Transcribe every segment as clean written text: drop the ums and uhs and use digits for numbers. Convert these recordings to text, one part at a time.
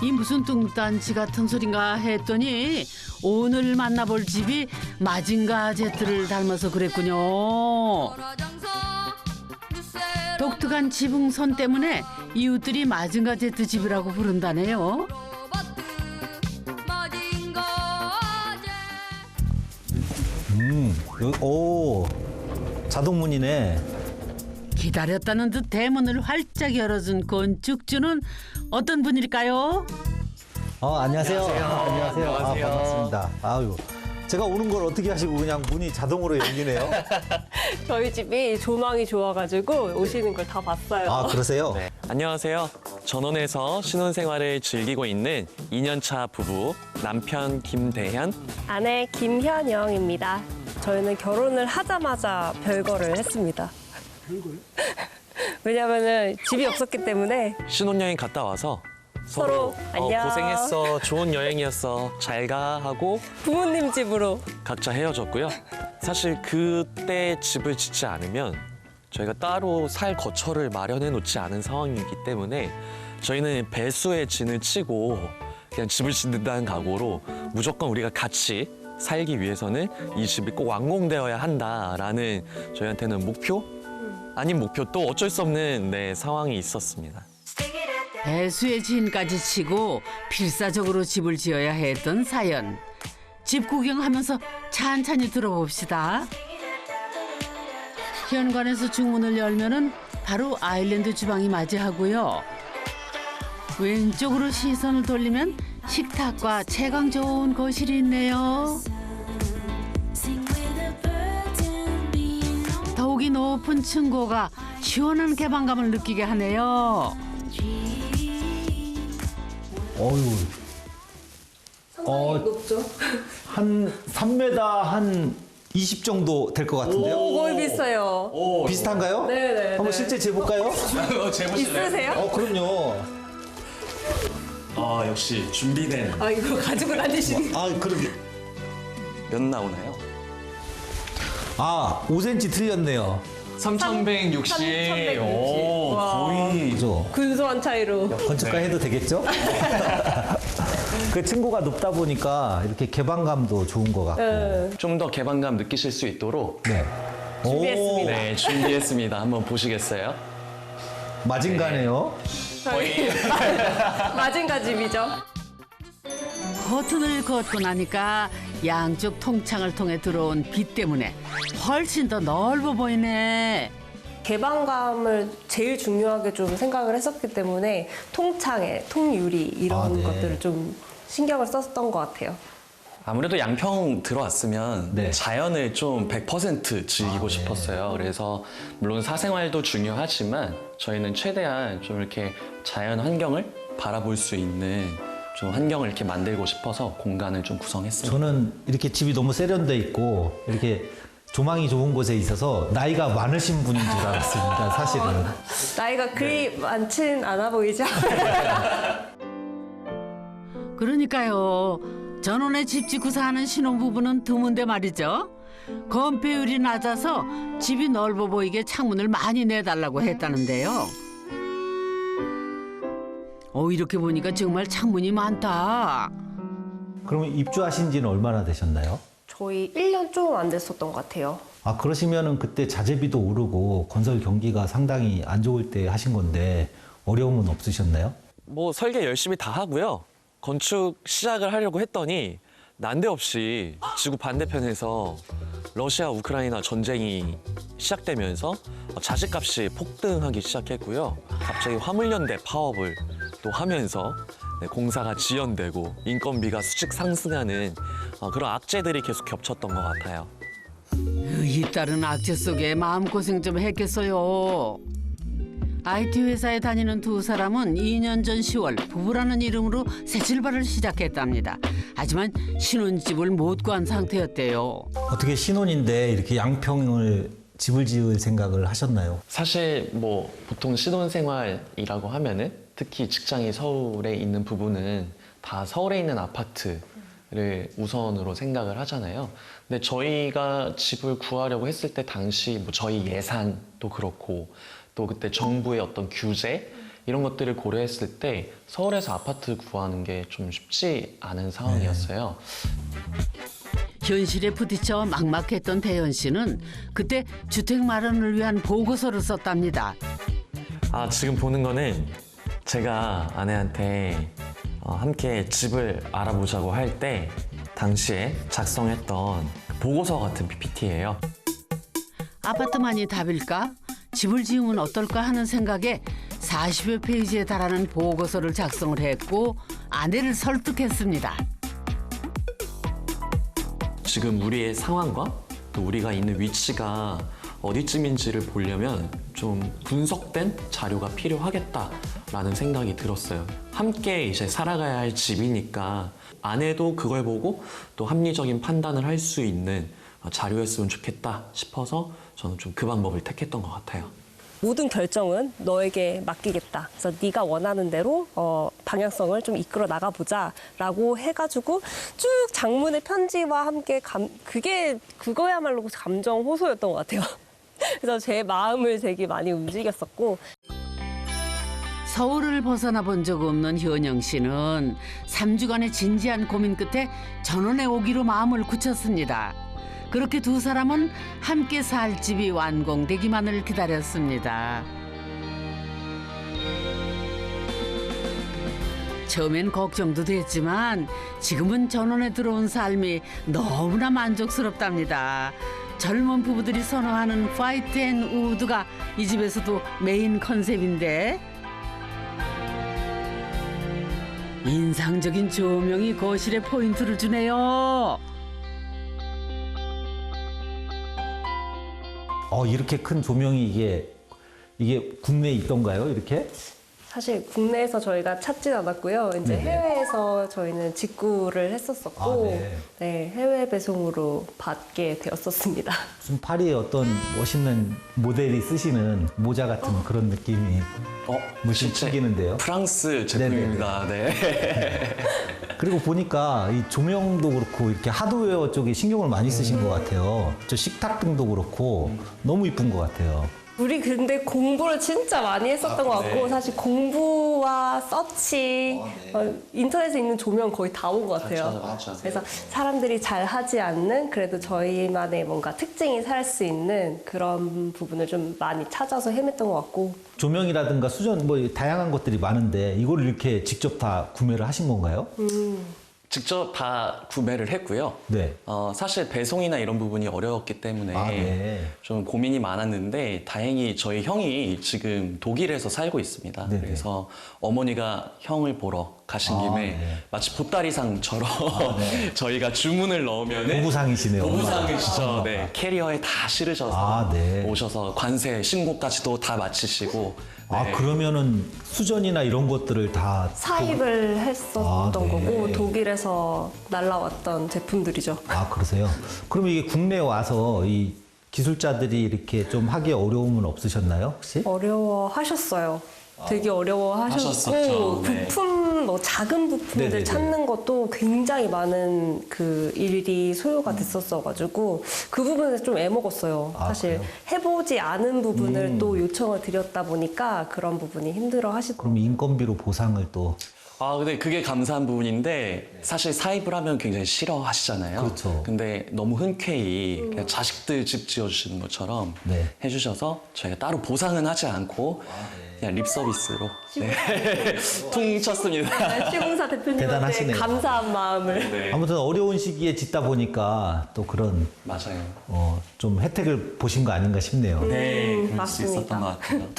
이 무슨 뚱딴지 같은 소린가 했더니 오늘 만나볼 집이 마징가 제트를 닮아서 그랬군요. 독특한 지붕선 때문에 이웃들이 마징가 제트 집이라고 부른다네요. 오, 자동문이네. 기다렸다는 듯 대문을 활짝 열어준 건축주는 어떤 분일까요? 안녕하세요. 안녕하세요. 반갑습니다. 아유, 제가 오는 걸 어떻게 하시고 그냥 문이 자동으로 열리네요. 저희 집이 조망이 좋아가지고 오시는 걸 다 봤어요. 아, 그러세요? 네, 안녕하세요. 전원에서 신혼생활을 즐기고 있는 2년차 부부 남편 김대현. 아내 김현영입니다. 저희는 결혼을 하자마자 별거를 했습니다. 별거요? 왜냐면은 집이 없었기 때문에 신혼여행 갔다 와서 서로 안녕. 고생했어, 좋은 여행이었어, 잘 가 하고 부모님 집으로 각자 헤어졌고요. 사실 그때 집을 짓지 않으면 저희가 따로 살 거처를 마련해 놓지 않은 상황이기 때문에 저희는 배수의 진을 치고 그냥 집을 짓는다는 각오로 무조건 우리가 같이 살기 위해서는 이 집이 꼭 완공되어야 한다라는 저희한테는 목표 아닌 목표 또 어쩔 수 없는 상황이 있었습니다. 배수의 진까지 치고 필사적으로 집을 지어야 했던 사연. 집 구경하면서 찬찬히 들어봅시다. 현관에서 중문을 열면은 바로 아일랜드 주방이 맞이하고요. 왼쪽으로 시선을 돌리면 식탁과 채광 좋은 거실이 있네요. 더욱이 높은 층고가 시원한 개방감을 느끼게 하네요. 어유. 높죠? 한 3m 한 20 정도 될 것 같은데요? 거의 비슷해요. 비슷한가요? 네네. 한번 실제 재볼까요? 있으세요? 그럼요. 아 역시 준비된. 아 이거 가지고 다니시는. 그러게. 몇 나오나요? 5cm 틀렸네요. 3,160. 3,160. 오, 와. 거의. 그죠? 근소한 차이로. 건축가 해도 되겠죠? 그 층고가 높다 보니까 이렇게 개방감도 좋은 것 같고. 네. 좀 더 개방감 느끼실 수 있도록 네. 준비했습니다. 네, 준비했습니다. 한번 보시겠어요? 마징가네요. 거의 마징가 집이죠. 커튼을 걷고 나니까 양쪽 통창을 통해 들어온 빛 때문에 훨씬 더 넓어 보이네. 개방감을 제일 중요하게 좀 생각을 했었기 때문에 통창에 통유리 이런 네. 것들을 좀 신경을 썼던 것 같아요. 아무래도 양평 들어왔으면 네. 자연을 좀 100% 즐기고 싶었어요. 그래서 물론 사생활도 중요하지만 저희는 최대한 좀 이렇게 자연 환경을 바라볼 수 있는 좀 환경을 이렇게 만들고 싶어서 공간을 좀 구성했습니다. 저는 이렇게 집이 너무 세련돼 있고 이렇게 조망이 좋은 곳에 있어서 나이가 많으신 분인 줄 알았습니다. 사실은. 나이가 그리 많진 않아 보이죠? 그러니까요. 전원에 집 짓고 사는 신혼부부는 드문데 말이죠. 건폐율이 낮아서 집이 넓어 보이게 창문을 많이 내달라고 했다는데요. 이렇게 보니까 정말 창문이 많다. 그러면 입주하신 지는 얼마나 되셨나요? 저희 1년 좀 안 됐었던 것 같아요. 그러시면은 그때 자재비도 오르고 건설 경기가 상당히 안 좋을 때 하신 건데 어려움은 없으셨나요? 뭐 설계 열심히 다 하고요. 건축 시작을 하려고 했더니 난데없이 지구 반대편에서 러시아 우크라이나 전쟁이 시작되면서 자재값이 폭등하기 시작했고요. 갑자기 화물연대 파업을 또 하면서 공사가 지연되고 인건비가 수직 상승하는 그런 악재들이 계속 겹쳤던 것 같아요. 잇따른 악재 속에 마음고생 좀 했겠어요. IT 회사에 다니는 두 사람은 2년 전 10월 부부라는 이름으로 새 출발을 시작했답니다. 하지만 신혼집을 못 구한 상태였대요. 어떻게 신혼인데 이렇게 양평을 집을 지을 생각을 하셨나요? 사실 뭐 보통 신혼생활이라고 하면은 특히 직장이 서울에 있는 부부는 다 서울에 있는 아파트를 우선으로 생각을 하잖아요. 근데 저희가 집을 구하려고 했을 때 당시 뭐 저희 예산도 그렇고 또 그때 정부의 어떤 규제 이런 것들을 고려했을 때 서울에서 아파트 구하는 게 좀 쉽지 않은 상황이었어요. 현실에 부딪혀 막막했던 대현 씨는 그때 주택 마련을 위한 보고서를 썼답니다. 아, 지금 보는 거는 제가 아내한테 함께 집을 알아보자고 할 때 당시에 작성했던 보고서 같은 PPT예요. 아파트만이 답일까? 집을 지으면 어떨까 하는 생각에 40여 페이지에 달하는 보고서를 작성을 했고 아내를 설득했습니다. 지금 우리의 상황과 또 우리가 있는 위치가 어디쯤인지를 보려면 좀 분석된 자료가 필요하겠다라는 생각이 들었어요. 함께 이제 살아가야 할 집이니까 아내도 그걸 보고 또 합리적인 판단을 할 수 있는 자료였으면 좋겠다 싶어서 저는 좀 그 방법을 택했던 것 같아요. 모든 결정은 너에게 맡기겠다. 그래서 네가 원하는 대로 방향성을 좀 이끌어 나가보자라고 해가지고 쭉 장문의 편지와 함께 그거야말로 감정 호소였던 것 같아요. 그래서 제 마음을 되게 많이 움직였었고. 서울을 벗어나 본 적 없는 현영 씨는 3주간의 진지한 고민 끝에 전원에 오기로 마음을 굳혔습니다. 그렇게 두 사람은 함께 살 집이 완공되기만을 기다렸습니다. 처음엔 걱정도 됐지만 지금은 전원에 들어온 삶이 너무나 만족스럽답니다. 젊은 부부들이 선호하는 화이트 앤 우드가 이 집에서도 메인 컨셉인데 인상적인 조명이 거실에 포인트를 주네요. 이렇게 큰 조명이 이게 국내에 있던가요? 이렇게? 사실 국내에서 저희가 찾진 않았고요. 이제 네네. 해외에서 저희는 직구를 했었었고, 네. 네, 해외 배송으로 받게 되었었습니다. 무슨 파리에 어떤 멋있는 모델이 쓰시는 모자 같은 그런 느낌이 물씬 실제 튀기는데요. 프랑스 제품입니다. 네. 그리고 보니까 이 조명도 그렇고 이렇게 하드웨어 쪽에 신경을 많이 쓰신 것 같아요. 저 식탁 등도 그렇고 너무 이쁜 것 같아요. 우리 근데 공부를 진짜 많이 했었던 것 같고, 사실 공부와 서치, 인터넷에 있는 조명 거의 다 온 것 같아요. 맞아. 그래서 사람들이 잘 하지 않는 그래도 저희만의 뭔가 특징이 살 수 있는 그런 부분을 좀 많이 찾아서 헤맸던 것 같고. 조명이라든가 수전 뭐 다양한 것들이 많은데 이걸 이렇게 직접 다 구매를 하신 건가요? 직접 다 구매를 했고요. 네. 사실 배송이나 이런 부분이 어려웠기 때문에 네. 좀 고민이 많았는데 다행히 저희 형이 지금 독일에서 살고 있습니다. 네네. 그래서 어머니가 형을 보러 가신 김에 네. 마치 보따리상처럼 저희가 주문을 넣으면 보부상이시네요. 보부상이시죠. 네. 캐리어에 다 실으셔서 네. 오셔서 관세 신고까지도 다 마치시고 네. 그러면은 수전이나 이런 것들을 다 사입을 했었던 네. 거고, 독일에서 날라왔던 제품들이죠. 그러세요? 그럼 이게 국내에 와서 이 기술자들이 이렇게 좀 하기 어려움은 없으셨나요, 혹시? 어려워하셨어요. 되게 어려워하셨고, 하셨었죠. 네. 부품, 뭐 작은 부품들 네네네. 찾는 것도 굉장히 많은 그 일이 소요가 됐었어가지고, 그 부분에서 좀 애먹었어요. 사실 그래요? 해보지 않은 부분을 또 요청을 드렸다 보니까 그런 부분이 힘들어 하시더라고요. 그럼 인건비로 보상을 또 근데 그게 감사한 부분인데 사실 사입을 하면 굉장히 싫어하시잖아요. 그렇죠. 근데 너무 흔쾌히 그냥 자식들 집 지어주시는 것처럼 네. 해주셔서 저희가 따로 보상은 하지 않고 그냥 립 서비스로 퉁 쳤습니다. 시공사 대표님한테 대단하시네요. 감사한 마음을. 네. 아무튼 어려운 시기에 짓다 보니까 또 그런 맞아요. 좀 혜택을 보신 거 아닌가 싶네요. 네, 그럴 수 맞습니다. 있었던 것 같아요.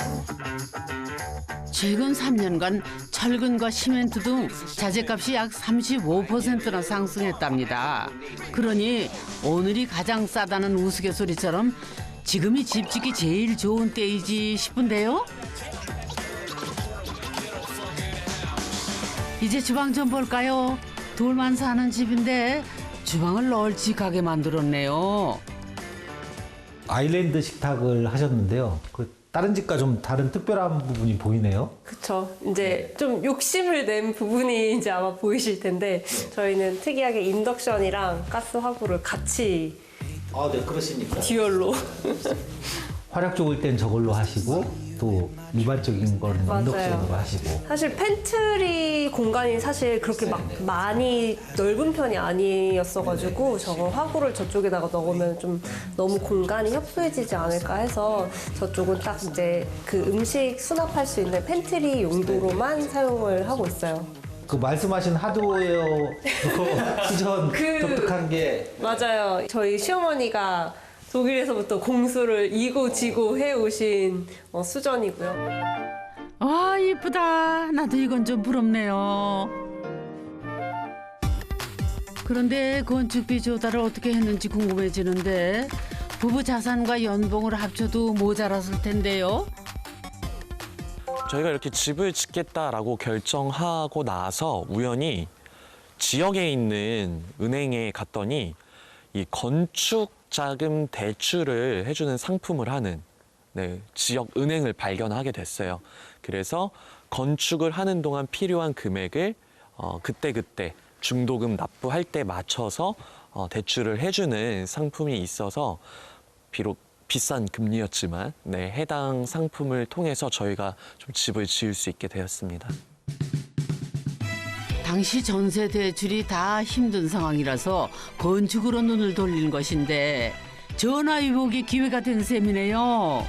최근 3년간 철근과 시멘트 등 자재값이 약 35%나 상승했답니다. 그러니 오늘이 가장 싸다는 우스갯소리처럼 지금이 집 짓기 제일 좋은 때이지 싶은데요. 이제 주방 좀 볼까요? 둘만 사는 집인데 주방을 널찍하게 만들었네요. 아일랜드 식탁을 하셨는데요. 다른 집과 좀 다른 특별한 부분이 보이네요. 그쵸. 이제 좀 욕심을 낸 부분이 이제 아마 보이실 텐데, 저희는 특이하게 인덕션이랑 가스 화구를 같이 네, 그러시니까. 듀얼로. 활약 좋을 땐 저걸로 하시고 또 일반적인 거는 맞아요. 언덕식으로 하시고. 사실 팬트리 공간이 사실 그렇게 막 많이 넓은 편이 아니었어가지고 저거 화구를 저쪽에다가 넣으면 좀 너무 공간이 협소해지지 않을까 해서 저쪽은 딱 이제 그 음식 수납할 수 있는 팬트리 용도로만 사용을 하고 있어요. 그 말씀하신 하드웨어 그거 수전 독특한 게 맞아요. 저희 시어머니가 독일에서부터 공수를 이고 지고 해오신 수전이고요. 와 이쁘다. 나도 이건 좀 부럽네요. 그런데 건축비 조달을 어떻게 했는지 궁금해지는데 부부 자산과 연봉을 합쳐도 모자랐을 텐데요. 저희가 이렇게 집을 짓겠다라고 결정하고 나서 우연히 지역에 있는 은행에 갔더니 이 건축 자금 대출을 해주는 상품을 하는 지역 은행을 발견하게 됐어요. 그래서 건축을 하는 동안 필요한 금액을 그때그때 중도금 납부할 때 맞춰서 대출을 해주는 상품이 있어서 비록 비싼 금리였지만 해당 상품을 통해서 저희가 좀 집을 지을 수 있게 되었습니다. 당시 전세 대출이 다 힘든 상황이라서 건축으로 눈을 돌린 것인데 전화위복이 기회가 된 셈이네요.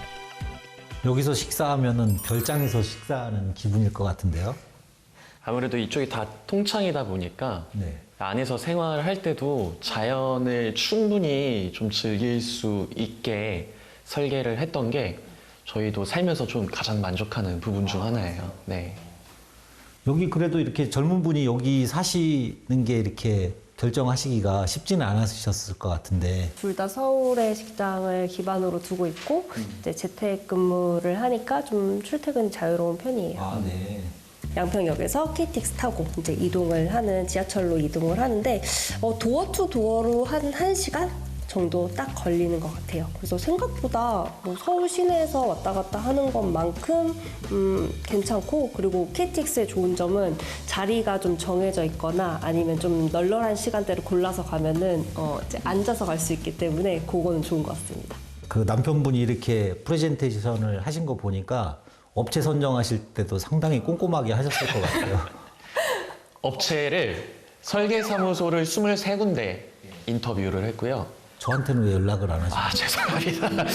여기서 식사하면은 별장에서 식사하는 기분일 것 같은데요. 아무래도 이쪽이 다 통창이다 보니까 네. 안에서 생활할 때도 자연을 충분히 좀 즐길 수 있게 설계를 했던 게 저희도 살면서 좀 가장 만족하는 부분 중 하나예요. 네. 여기 그래도 이렇게 젊은 분이 여기 사시는 게 이렇게 결정하시기가 쉽지는 않으셨을 것 같은데. 둘 다 서울의 직장을 기반으로 두고 있고 이제 재택근무를 하니까 좀 출퇴근이 자유로운 편이에요. 아, 네. 양평역에서 KTX 타고 이제 이동을 하는 지하철로 이동을 하는데 도어 투 도어로 한 1시간 정도 딱 걸리는 것 같아요. 그래서 생각보다 뭐 서울 시내에서 왔다 갔다 하는 것만큼 괜찮고, 그리고 KTX의 좋은 점은 자리가 좀 정해져 있거나 아니면 좀 널널한 시간대를 골라서 가면은 이제 앉아서 갈 수 있기 때문에 그거는 좋은 것 같습니다. 그 남편분이 이렇게 프레젠테이션을 하신 거 보니까 업체 선정하실 때도 상당히 꼼꼼하게 하셨을 것 같아요. 업체를 설계사무소를 23군데 인터뷰를 했고요. 저한테는 왜 연락을 안 하시나요? 아, 죄송합니다.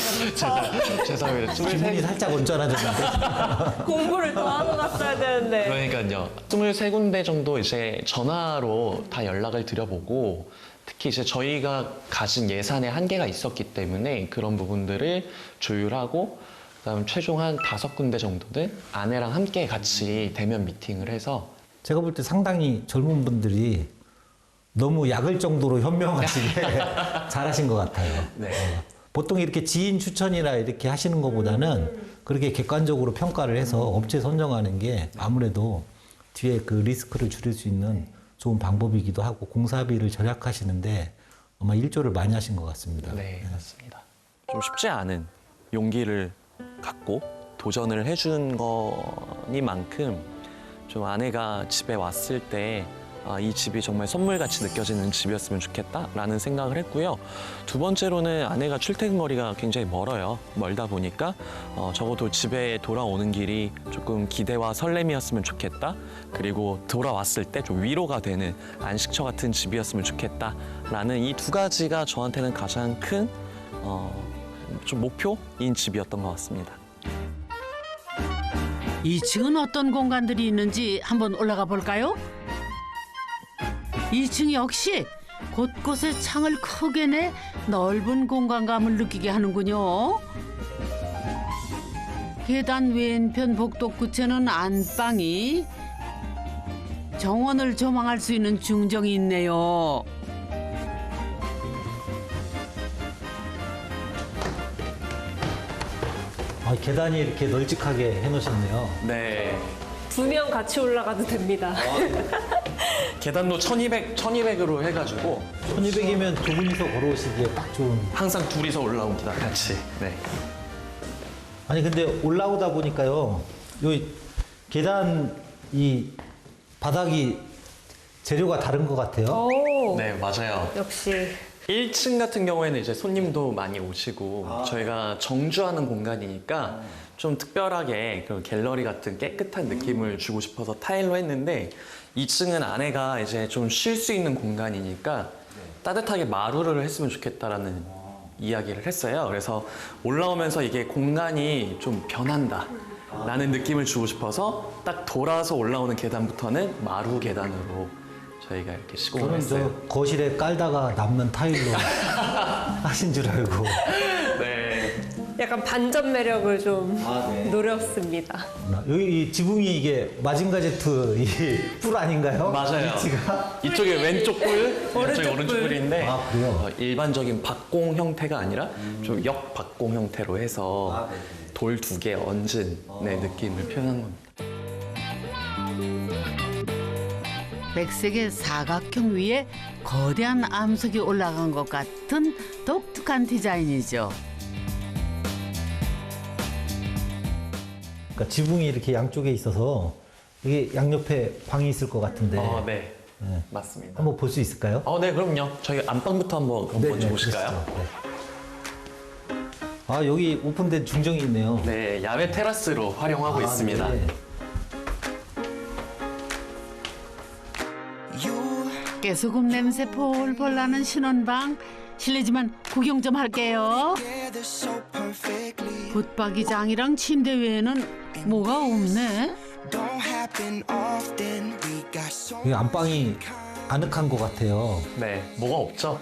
죄송합니다. 기분이 살짝 언짢아졌는데. 공부를 더 하고 갔어야 되는데. 그러니까요. 23군데 정도 이제 전화로 다 연락을 드려보고, 특히 이제 저희가 가진 예산의 한계가 있었기 때문에 그런 부분들을 조율하고, 그다음 최종 한 5군데 정도는 아내랑 함께 같이 대면 미팅을 해서. 제가 볼 때 상당히 젊은 분들이 너무 약을 정도로 현명하시게 잘하신 것 같아요. 네. 보통 이렇게 지인 추천이나 이렇게 하시는 것보다는 그렇게 객관적으로 평가를 해서 업체 선정하는 게 아무래도 뒤에 그 리스크를 줄일 수 있는 좋은 방법이기도 하고 공사비를 절약하시는데 아마 일조를 많이 하신 것 같습니다. 네, 맞습니다. 좀 쉽지 않은 용기를 갖고 도전을 해준 거니만큼 좀 아내가 집에 왔을 때 이 집이 정말 선물같이 느껴지는 집이었으면 좋겠다라는 생각을 했고요. 두 번째로는 아내가 출퇴근 거리가 굉장히 멀어요. 멀다 보니까 적어도 집에 돌아오는 길이 조금 기대와 설렘이었으면 좋겠다. 그리고 돌아왔을 때 좀 위로가 되는 안식처 같은 집이었으면 좋겠다라는 이 두 가지가 저한테는 가장 큰 좀 목표인 집이었던 것 같습니다. 2층은 어떤 공간들이 있는지 한번 올라가 볼까요? 2층 역시 곳곳에 창을 크게 내 넓은 공간감을 느끼게 하는군요. 계단 왼편 복도끝에는 안방이, 정원을 조망할 수 있는 중정이 있네요. 계단이 이렇게 널찍하게 해놓으셨네요. 네. 2명 같이 올라가도 됩니다. 계단도 1200으로 해가지고 1200이면 두 분이서 걸어오시기에 딱 좋은. 항상 둘이서 올라옵니다, 같이. 네. 아니 근데 올라오다 보니까요, 여기 계단 이 바닥이 재료가 다른 것 같아요. 오, 네, 맞아요. 역시 1층 같은 경우에는 이제 손님도 많이 오시고 저희가 정주하는 공간이니까 좀 특별하게 그런 갤러리 같은 깨끗한 느낌을 주고 싶어서 타일로 했는데 2층은 안에가 이제 좀 쉴 수 있는 공간이니까 따뜻하게 마루를 했으면 좋겠다라는 이야기를 했어요. 그래서 올라오면서 이게 공간이 좀 변한다 라는 느낌을 주고 싶어서 딱 돌아서 올라오는 계단부터는 마루 계단으로 저희가 이렇게 시공을 저는 했어요. 저 거실에 깔다가 남는 타일로 하신 줄 알고. 네. 약간 반전 매력을 좀 네. 노렸습니다. 여기 이 지붕이 이게 마징가 제트 이 뿔 아닌가요? 맞아요. 위치가? 이쪽에 왼쪽 뿔, 이쪽에 오른쪽 오른쪽 뿔. 뿔인데 아, 그래요? 일반적인 박공 형태가 아니라 좀 역박공 형태로 해서 돌 2개 얹은 네, 느낌을 표현한 겁니다. 백색의 사각형 위에 거대한 암석이 올라간 것 같은 독특한 디자인이죠. 그러니까 지붕이 이렇게 양쪽에 있어서 이게 양옆에 방이 있을 것 같은데 네. 네. 맞습니다. 한번 볼 수 있을까요? 네, 그럼요. 저희 안방부터 한번 먼저 보실까요? 그러시죠. 네. 아, 여기 오픈된 중정이 있네요. 네, 야외 테라스로 활용하고 있습니다. 네. 깨소금 냄새 폴폴 나는 신혼방. 실례지만 구경 좀 할게요. 붙박이장이랑 침대 외에는 뭐가 없네. 이 안방이 아늑한 것 같아요. 네, 뭐가 없죠?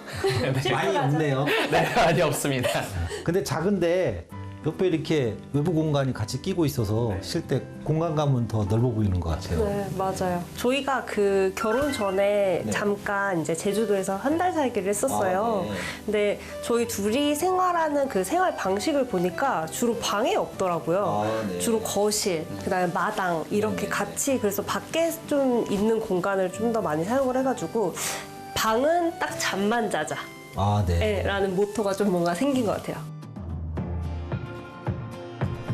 많이 없네요. 네, 많이 없습니다. 근데 작은데 옆에 이렇게 외부 공간이 같이 끼고 있어서 쉴 때 공간감은 더 넓어 보이는 것 같아요. 네, 맞아요. 저희가 그 결혼 전에 네. 잠깐 이제 제주도에서 한 달 살기를 했었어요. 아, 네. 근데 저희 둘이 생활하는 그 생활 방식을 보니까 주로 방에 없더라고요. 아, 네. 주로 거실, 그다음에 마당 이렇게 같이 그래서 밖에 좀 있는 공간을 좀 더 많이 사용을 해가지고 방은 딱 잠만 자자. 아, 네. 라는 모토가 좀 뭔가 생긴 것 같아요.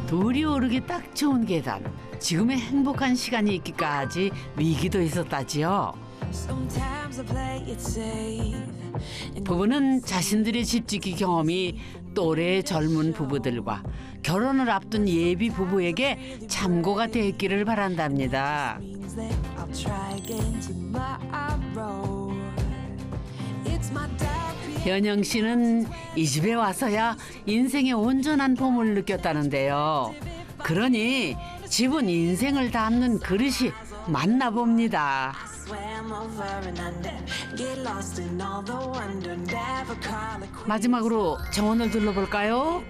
둘이 오르기 딱 좋은 계단. 지금의 행복한 시간이 있기까지 위기도 있었다지요. 부부는 자신들의 집짓기 경험이 또래 젊은 부부들과 결혼을 앞둔 예비 부부에게 참고가 됐기를 바란답니다. 현영 씨는 이 집에 와서야 인생의 온전한 봄을 느꼈다는데요. 그러니 집은 인생을 담는 그릇이 맞나 봅니다. 마지막으로 정원을 둘러볼까요?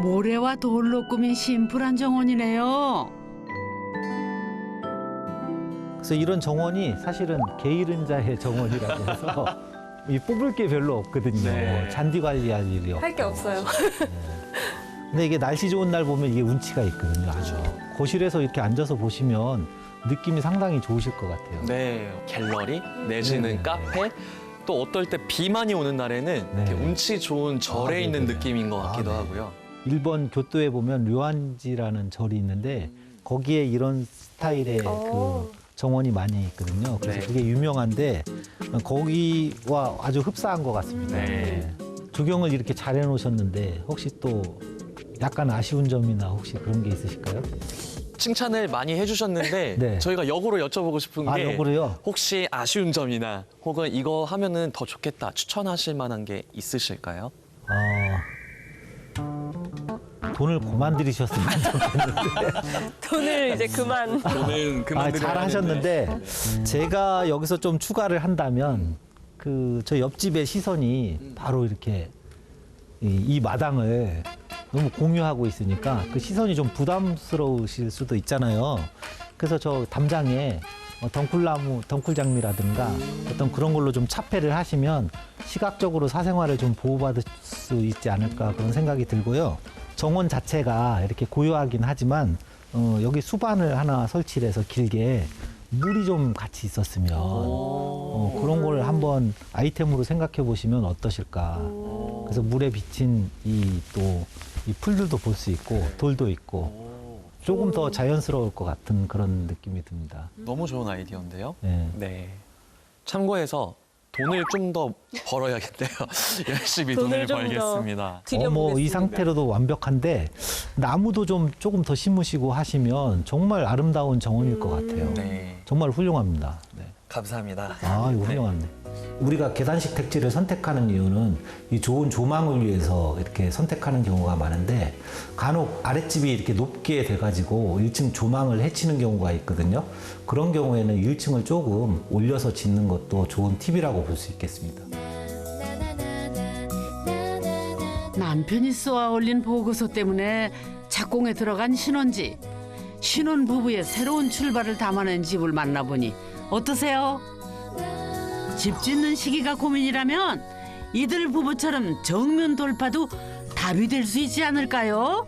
모래와 돌로 꾸민 심플한 정원이네요. 그래서 이런 정원이 사실은 게으른자의 정원이라고 해서 이 뽑을 게 별로 없거든요. 네. 잔디 관리할 일이 없고. 할 게 없어요. 근데 이게 날씨 좋은 날 보면 이게 운치가 있거든요. 아주. 거실에서 이렇게 앉아서 보시면 느낌이 상당히 좋으실 것 같아요. 네, 갤러리 내지는 네. 카페 또 어떨 때 비 많이 오는 날에는 네. 이렇게 운치 좋은 절에 아, 있는 네네. 느낌인 것 아, 같기도 네. 하고요. 일본 교토에 보면 류안지라는 절이 있는데 거기에 이런 스타일의 그 정원이 많이 있거든요. 그래서 네. 그게 유명한데 거기와 아주 흡사한 것 같습니다. 네. 조경을 이렇게 잘 해놓으셨는데 혹시 또 약간 아쉬운 점이나 혹시 그런 게 있으실까요? 칭찬을 많이 해주셨는데 네. 저희가 역으로 여쭤보고 싶은 아, 게 역으로요? 혹시 아쉬운 점이나 혹은 이거 하면은 더 좋겠다 추천하실 만한 게 있으실까요? 돈을 그만 들이셨으면 좋겠는데. 돈을 이제 그만. 저는 그만 잘 하셨는데 제가 여기서 좀 추가를 한다면 그 저 옆집의 시선이 바로 이렇게 이 마당을 너무 공유하고 있으니까 그 시선이 좀 부담스러우실 수도 있잖아요. 그래서 저 담장에 덩쿨나무, 덩쿨장미라든가 어떤 그런 걸로 좀 차폐를 하시면 시각적으로 사생활을 좀 보호받을 수 있지 않을까 그런 생각이 들고요. 정원 자체가 이렇게 고요하긴 하지만 여기 수반을 하나 설치를 해서 길게 물이 좀 같이 있었으면 그런 걸 한번 아이템으로 생각해 보시면 어떠실까. 그래서 물에 비친 이 풀들도 볼 수 있고 돌도 있고 조금 더 자연스러울 것 같은 그런 느낌이 듭니다. 너무 좋은 아이디어인데요. 네. 네. 참고해서 돈을 좀 더 벌어야겠네요. 열심히 돈을 좀더 벌겠습니다. 들여보겠습니다. 이 상태로도 완벽한데 나무도 좀 조금 더 심으시고 하시면 정말 아름다운 정원일 것 같아요. 네, 정말 훌륭합니다. 네. 감사합니다. 아, 이거 훌륭하네. 우리가 계단식 택지를 선택하는 이유는 이 좋은 조망을 위해서 이렇게 선택하는 경우가 많은데 간혹 아랫집이 이렇게 높게 돼가지고 1층 조망을 해치는 경우가 있거든요. 그런 경우에는 1층을 조금 올려서 짓는 것도 좋은 팁이라고 볼 수 있겠습니다. 남편이 쏘아 올린 보고서 때문에 착공에 들어간 신혼집. 신혼 부부의 새로운 출발을 담아낸 집을 만나보니 어떠세요? 집 짓는 시기가 고민이라면 이들 부부처럼 정면 돌파도 답이 될 수 있지 않을까요?